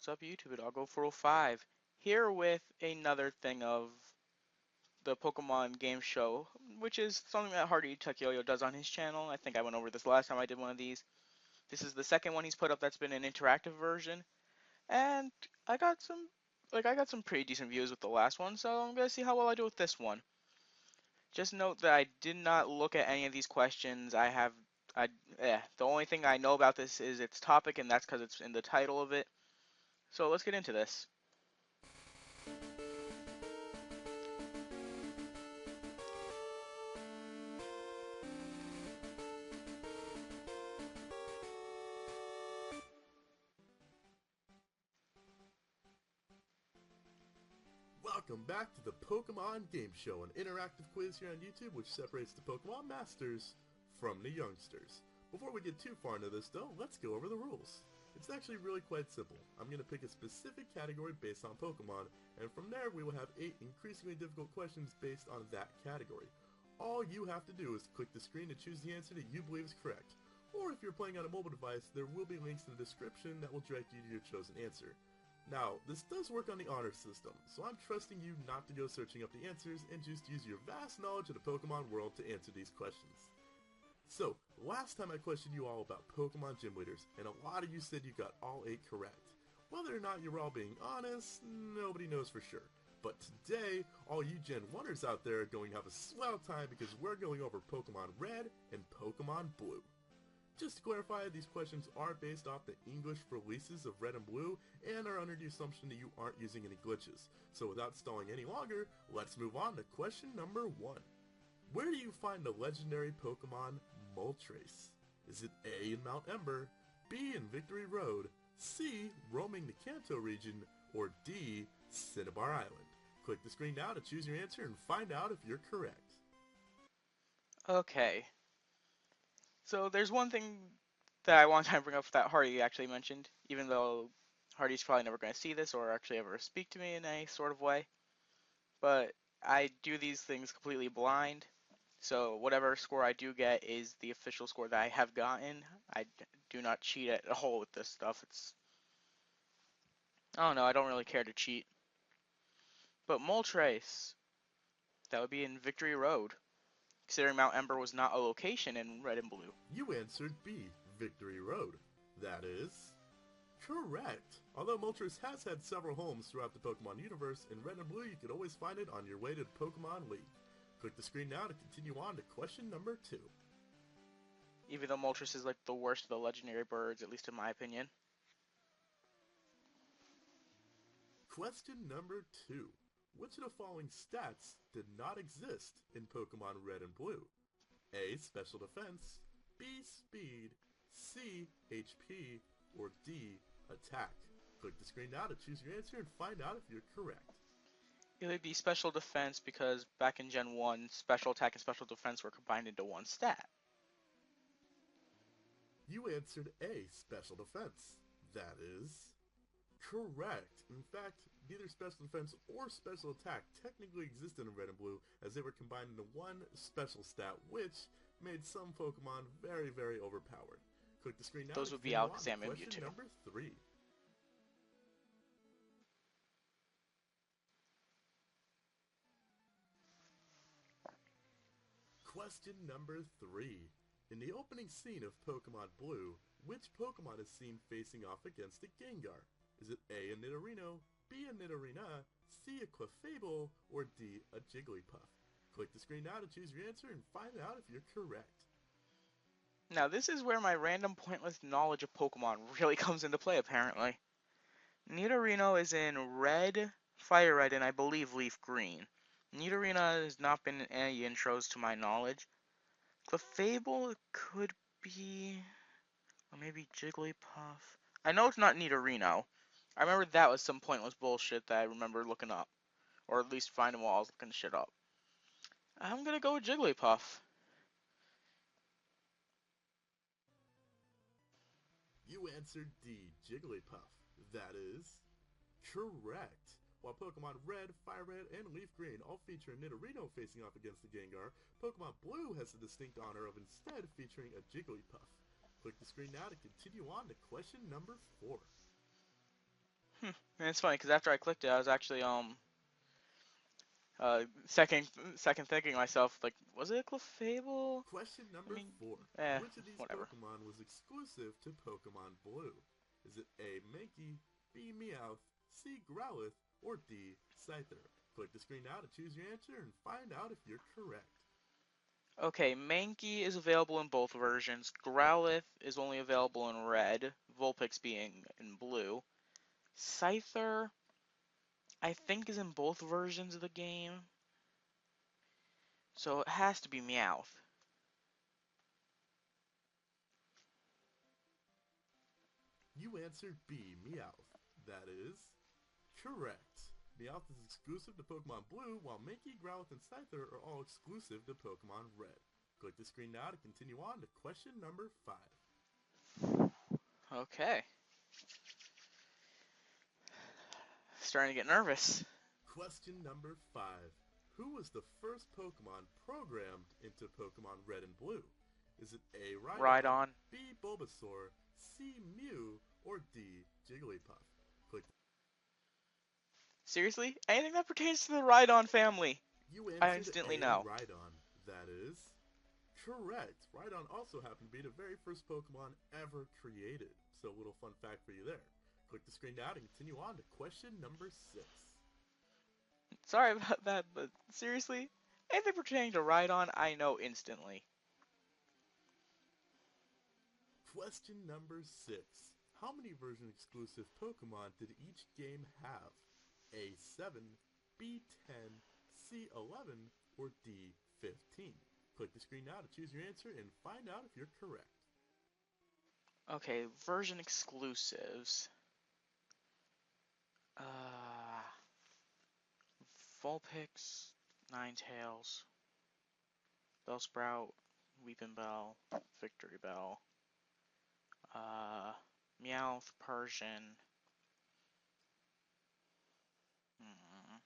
What's up, YouTube? Hidalgo 405 here with another thing of the Pokemon game show, which is something that Hardy Takioyo does on his channel. I think I went over this last time I did one of these. This is the second one he's put up that's been an interactive version, and I got some pretty decent views with the last one, so I'm gonna see how well I do with this one. Just note that I did not look at any of these questions. The only thing I know about this is its topic, and that's because it's in the title of it. So let's get into this. Welcome back to the Pokemon Gameshow, an interactive quiz here on YouTube which separates the Pokemon Masters from the youngsters. Before we get too far into this though, let's go over the rules. It's actually really quite simple. I'm going to pick a specific category based on Pokemon, and from there we will have 8 increasingly difficult questions based on that category. All you have to do is click the screen to choose the answer that you believe is correct. Or if you're playing on a mobile device, there will be links in the description that will direct you to your chosen answer. Now, this does work on the honor system, so I'm trusting you not to go searching up the answers and just use your vast knowledge of the Pokemon world to answer these questions. So, last time I questioned you all about Pokemon gym leaders, and a lot of you said you got all 8 correct. Whether or not you're all being honest, nobody knows for sure. But today, all you Gen 1ers out there are going to have a swell time because we're going over Pokemon Red and Pokemon Blue. Just to clarify, these questions are based off the English releases of Red and Blue and are under the assumption that you aren't using any glitches. So without stalling any longer, let's move on to question number 1. Where do you find the legendary Pokemon Moltres? Is it A in Mount Ember, B in Victory Road, C roaming the Kanto region, or D Cinnabar Island? Click the screen now to choose your answer and find out if you're correct. Okay. So there's one thing that I want to bring up that Hardy actually mentioned, even though Hardy's probably never going to see this or actually ever speak to me in any sort of way. But I do these things completely blind, so whatever score I do get is the official score that I have gotten. I do not cheat at all with this stuff. I don't know, I don't really care to cheat. But Moltres, that would be in Victory Road, considering Mount Ember was not a location in Red and Blue. You answered B, Victory Road. That is correct. Although Moltres has had several homes throughout the Pokemon universe, in Red and Blue you could always find it on your way to the Pokemon League. Click the screen now to continue on to question number 2. Even though Moltres is like the worst of the legendary birds, at least in my opinion. Question number 2. Which of the following stats did not exist in Pokemon Red and Blue? A. Special Defense, B. Speed, C. HP, or D. Attack. Click the screen now to choose your answer and find out if you're correct. It would be Special Defense because back in Gen 1, Special Attack and Special Defense were combined into one stat. You answered A, Special Defense. That is correct. In fact, neither Special Defense or Special Attack technically existed in Red and Blue, as they were combined into one special stat, which made some Pokemon very, very overpowered. Click the screen now. Those would be Alakazam and Mewtwo. Question number 3. Question number 3. In the opening scene of Pokemon Blue, which Pokemon is seen facing off against a Gengar? Is it A, a Nidorino, B, a Nidorina, C, a Clefable, or D, a Jigglypuff? Click the screen now to choose your answer and find out if you're correct. Now this is where my random pointless knowledge of Pokemon really comes into play apparently. Nidorino is in Red, Fire Red, and I believe Leaf Green. Nidorina has not been in any intros to my knowledge. Clefable could be, or maybe Jigglypuff. I know it's not Nidorino. I remember that was some pointless bullshit that I remember looking up. Or at least finding while I was looking shit up. I'm gonna go with Jigglypuff. You answered D, Jigglypuff. That is correct. While Pokemon Red, Fire Red, and Leaf Green all feature a Nidorino facing off against the Gengar, Pokemon Blue has the distinct honor of instead featuring a Jigglypuff. Click the screen now to continue on to question number 4. Hmm. And it's funny because after I clicked it, I was actually second thinking to myself like, was it a Clefable? Question I number mean, 4. eh, Which of these whatever. Pokemon was exclusive to Pokemon Blue? Is it A. Mankey, B. Meowth, C. Growlithe, or D. Scyther? Click the screen now to choose your answer and find out if you're correct. Okay, Mankey is available in both versions. Growlithe is only available in red, Vulpix being in blue. Scyther, I think, is in both versions of the game, so it has to be Meowth. You answered B. Meowth. That is correct. Meowth is exclusive to Pokemon Blue, while Mankey, Growlithe, and Scyther are all exclusive to Pokemon Red. Click the screen now to continue on to question number 5. Okay, starting to get nervous. Question number 5. Who was the first Pokemon programmed into Pokemon Red and Blue? Is it A. Rhydon, Rhydon. B. Bulbasaur, C. Mew, or D. Jigglypuff? Click. Seriously? Anything that pertains to the Rhydon family, You I answered instantly A. know. Rhydon. That is correct. Rhydon also happened to be the very first Pokemon ever created. So a little fun fact for you there. Click the screen now to continue on to question number 6. Sorry about that, but seriously? Anything pertaining to Rhydon, I know instantly. Question number 6. How many version exclusive Pokemon did each game have? A7, B10, C11, or D15? Click the screen now to choose your answer and find out if you're correct. Okay, version exclusives. Uh, Vulpix, Ninetales, Bellsprout, Weepinbell, Victory Bell, uh, Meowth, Persian. Hmm.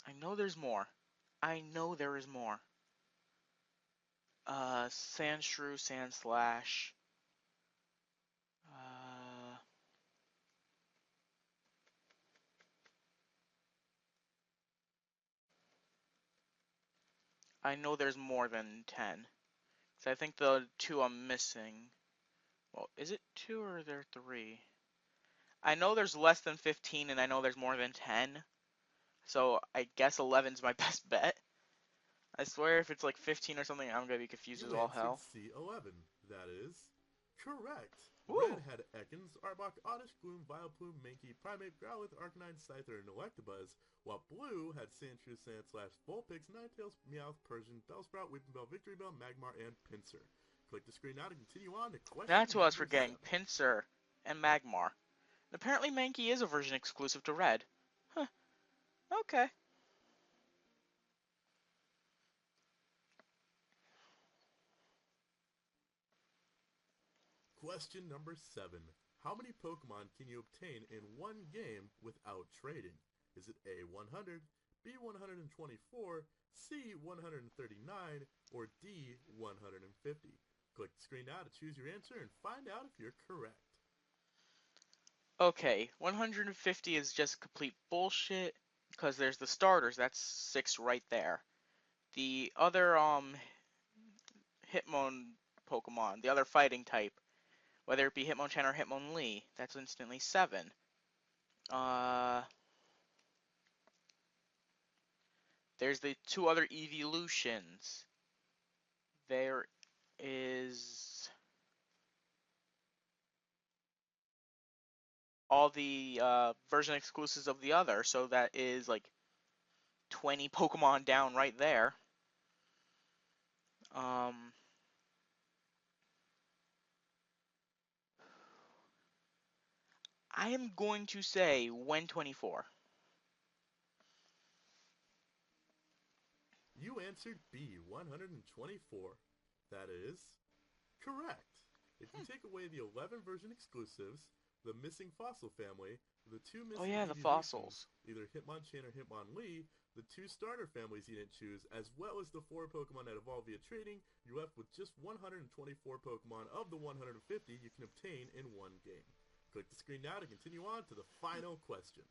I know there's more. I know there is more. Sandshrew, Sandslash. Uh, I know there's more than 10. So I think the two I'm missing. Well, is it two or are there three? I know there's less than 15 and I know there's more than 10. So I guess 11's my best bet. I swear if it's like 15 or something, I'm gonna be confused as You all answered hell. C11. That is correct. Red Woo! had Ekans, Arbok, Oddish, Gloom, Vileplume, Mankey, Primate, Growlithe, Arcanine, Scyther, and Electabuzz, while Blue had Sandshrew, Sandslash, Vulpix, Ninetales, Meowth, Persian, Bellsprout, Weepinbell, Victorybell, Magmar, and Pinsir. Click the screen now to continue on to question That's what I was number forgetting. 7. Pinsir and Magmar. Apparently Mankey is a version exclusive to Red. Huh. Okay. Question number 7. How many Pokemon can you obtain in one game without trading? Is it A 100, B 124, C 139, or D 150? Click the screen now to choose your answer and find out if you're correct. Okay. 150 is just complete bullshit because there's the starters. That's 6 right there. The other Hitmon Pokemon, the other fighting type, whether it be Hitmonchan or Hitmonlee, that's instantly 7. Uh, there's the two other evolutions. There is all the version exclusives of the other, so that is like 20 Pokemon down right there. Um, I am going to say when 24. You answered B 124. That is correct. If you Hmm. take away the 11 version exclusives, the missing fossil family, the two Oh missing yeah, the evolutions, fossils. either Hitmonchan or Hitmonlee, the 2 starter families you didn't choose, as well as the 4 Pokemon that evolve via trading, you're left with just 124 Pokemon of the 150 you can obtain in one game. Click the screen now to continue on to the final question.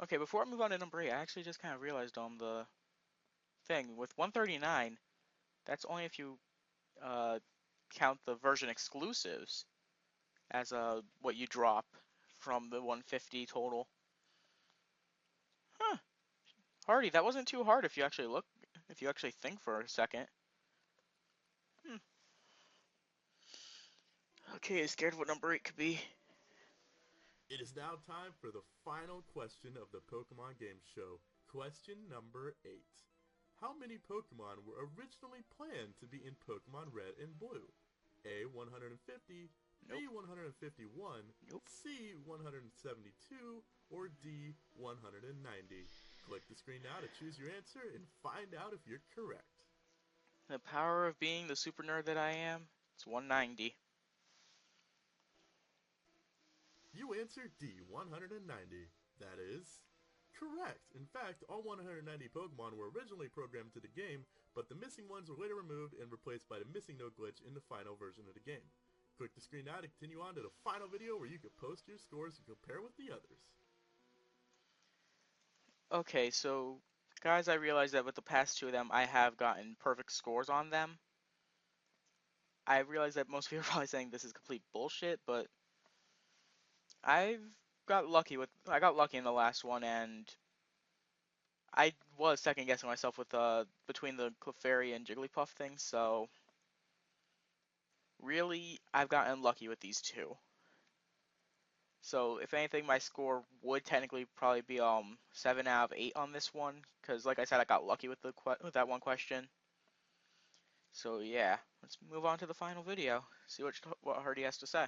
Okay, before I move on to number 8, I actually just kind of realized on the thing with 139, that's only if you uh, count the version exclusives as what you drop from the 150 total. Huh. Hardy, that wasn't too hard if you actually think for a second. Hmm. Okay, scared what number 8 could be. It is now time for the final question of the Pokemon Game Show. Question number 8. How many Pokemon were originally planned to be in Pokemon Red and Blue? A. 150, Nope. B. 151, Nope. C. 172, or D. 190. Click the screen now to choose your answer and find out if you're correct. The power of being the super nerd that I am, it's 190. You answered D. 190. That is correct. In fact, all 190 Pokemon were originally programmed to the game, but the missing ones were later removed and replaced by the missing no glitch in the final version of the game. Click the screen now to continue on to the final video where you can post your scores and compare with the others. Okay, so guys, I realize that with the past 2 of them, I have gotten perfect scores on them. I realize that most people are probably saying this is complete bullshit, but I got lucky in the last one, and I was second guessing myself with between the Clefairy and Jigglypuff thing, so really I've gotten lucky with these 2. So if anything, my score would technically probably be 7 out of 8 on this one, because like I said, I got lucky with with that one question. So yeah, let's move on to the final video. See what Hardy has to say.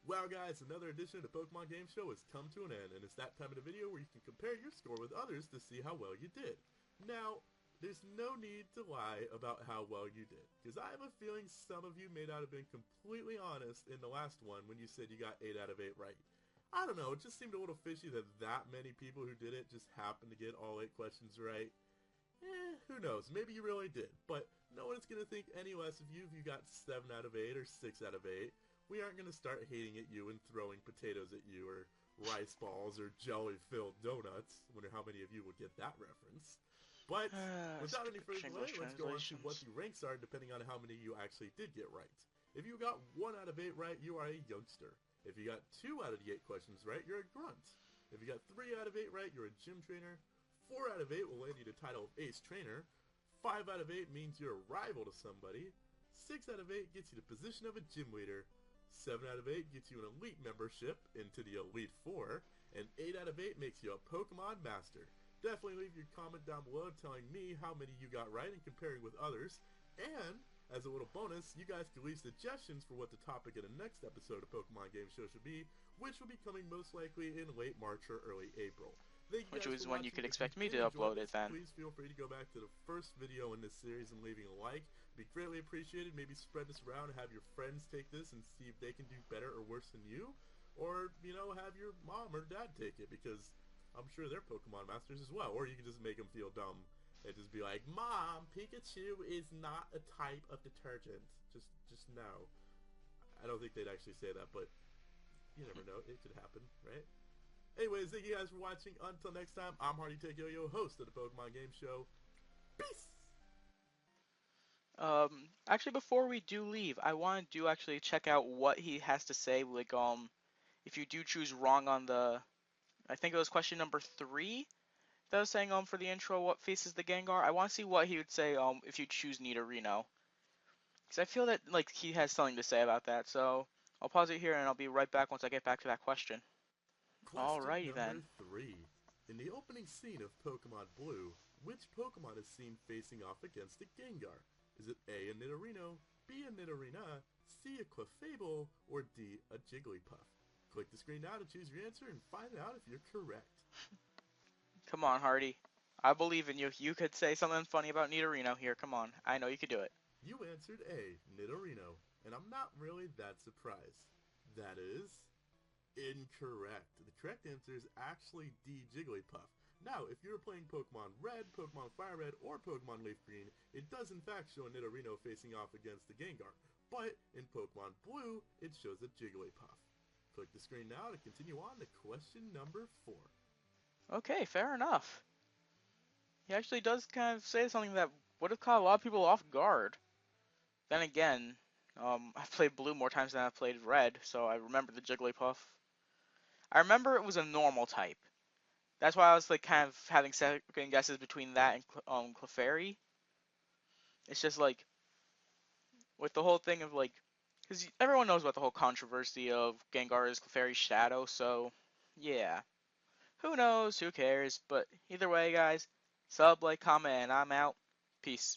Well guys, another edition of the Pokemon Game Show has come to an end, and it's that time of the video where you can compare your score with others to see how well you did. Now, there's no need to lie about how well you did, because I have a feeling some of you may not have been completely honest in the last one when you said you got 8 out of 8 right. I don't know, it just seemed a little fishy that many people who did it just happened to get all 8 questions right. Who knows, maybe you really did, but no one's going to think any less of you if you got 7 out of 8 or 6 out of 8. We aren't going to start hating at you and throwing potatoes at you or rice balls or jelly-filled donuts. I wonder how many of you would get that reference. But without any Stupid further delay, English let's go on to what translations. the ranks are depending on how many you actually did get right. If you got 1 out of 8 right, you are a youngster. If you got 2 out of the 8 questions right, you're a grunt. If you got 3 out of 8 right, you're a gym trainer. 4 out of 8 will land you the title of Ace Trainer. 5 out of 8 means you're a rival to somebody. 6 out of 8 gets you the position of a gym leader. 7 out of 8 gets you an elite membership into the Elite Four, and 8 out of 8 makes you a Pokemon Master. Definitely leave your comment down below telling me how many you got right and comparing with others. And, as a little bonus, you guys can leave suggestions for what the topic of the next episode of Pokemon Game Show should be, which will be coming most likely in late March or early April. Thank you Which guys was for when you watching. could If you expect me did to enjoy upload it this, then. please feel free to go back to the first video in this series and leaving a like. Be greatly appreciated. Maybe spread this around and have your friends take this and see if they can do better or worse than you. Or, have your mom or dad take it, because I'm sure they're Pokemon Masters as well. Or you can just make them feel dumb and just be like, Mom, Pikachu is not a type of detergent. Just no. I don't think they'd actually say that, but you never know. It could happen, right? Anyways, thank you guys for watching. Until next time, I'm Hardy Yo, host of the Pokemon Game Show. Peace! Actually, before we do leave, I want to actually check out what he has to say. Like, if you do choose wrong on I think it was question number 3 that was saying, for the intro, what faces the Gengar. I want to see what he would say, if you choose Nidorino. Because I feel that, like, he has something to say about that. So, I'll pause it here and I'll be right back once I get back to that question. Question Alrighty number then. 3. In the opening scene of Pokemon Blue, which Pokemon is seen facing off against a Gengar? Is it A, a Nidorino, B, a Nidorina, C, a Clefable, or D, a Jigglypuff? Click the screen now to choose your answer and find out if you're correct. Come on, Hardy. I believe in you. You could say something funny about Nidorino here. Come on. I know you could do it. You answered A, Nidorino, and I'm not really that surprised. That is Incorrect. The correct answer is actually D. Jigglypuff. Now, if you're playing Pokemon Red, Pokemon Fire Red, or Pokemon Leaf Green, it does in fact show a Nidorino facing off against the Gengar. But in Pokemon Blue, it shows a Jigglypuff. Click the screen now to continue on to question number 4. Okay, fair enough. He actually does kind of say something that would have caught a lot of people off guard. Then again, I've played blue more times than I've played red, so I remember the Jigglypuff. I remember it was a normal type. That's why I was like kind of having second guesses between that and Clefairy. It's just like with the whole thing of like, because everyone knows about the whole controversy of Gengar's Clefairy's shadow, so yeah. Who knows? Who cares? But either way, guys, sub, like, comment, and I'm out. Peace.